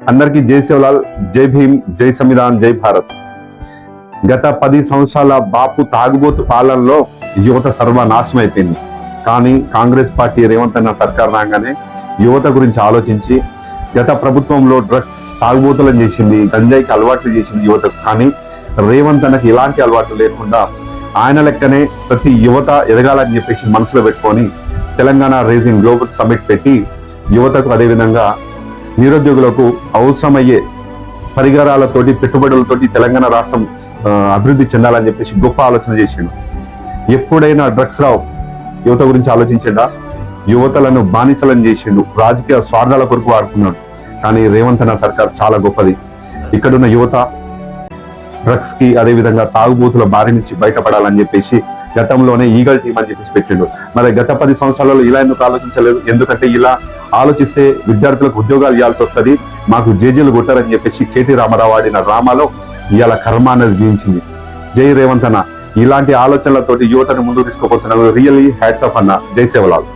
అందరికీ జై శివలాల్, జై భీమ్, జై సంవిధాన్, జై భారత్. గత 10 సంవత్సరాల బాపు తాగుబోతు పాలనలో యువత సర్వనాశనం అయిపోయింది. కానీ కాంగ్రెస్ పార్టీ రేవంత్ అన్న సర్కార్ రాగానే యువత గురించి ఆలోచించి గత ప్రభుత్వంలో డ్రగ్స్ తాగుబోతులను చేసింది, గంజాయికి అలవాట్లు చేసింది యువతకు. కానీ రేవంత్ అన్నకి ఇలాంటి అలవాట్లు లేకుండా ఆయన లెక్కనే ప్రతి యువత ఎదగాలని చెప్పేసి మనసులో పెట్టుకొని తెలంగాణ రైజింగ్ గ్లోబల్ సమ్మిట్ పెట్టి యువతకు అదేవిధంగా నిరుద్యోగులకు అవసరమయ్యే పరికరాలతోటి పెట్టుబడులతోటి తెలంగాణ రాష్ట్రం అభివృద్ధి చెందాలని చెప్పేసి గొప్ప ఆలోచన చేసిండు. ఎప్పుడైనా డ్రగ్స్ రావు యువత గురించి ఆలోచించిండా? యువతలను బానిసలను చేసిండు, రాజకీయ స్వార్థాల కొరకు వాడుకున్నాడు. కానీ రేవంత్ అన్న సర్కార్ చాలా గొప్పది. ఇక్కడున్న యువత డ్రగ్స్ కి అదేవిధంగా తాగుబోతుల బారి నుంచి బయటపడాలని చెప్పేసి గతంలోనే ఈగల్ టీమ్ అని చెప్పేసి పెట్టిండు. మరి గత 10 సంవత్సరాలలో ఇలా ఎందుకు ఆలోచించలేదు? ఎందుకంటే ఇలా ఆలోచిస్తే విద్యార్థులకు ఉద్యోగాలు ఇవ్వాల్సి వస్తుంది, మాకు జేజీలు కొట్టారని చెప్పేసి కేటీ రామారావు ఆడిన డ్రామాలో ఇవాళ కర్మ అనేది జీవించింది. జై రేవంత్ అన్న, ఇలాంటి ఆలోచనలతోటి యువతను ముందుకు తీసుకుపోతున్నారు. రియల్లీ హ్యాట్స్ ఆఫ్ అన్న. జై సేవలాల్.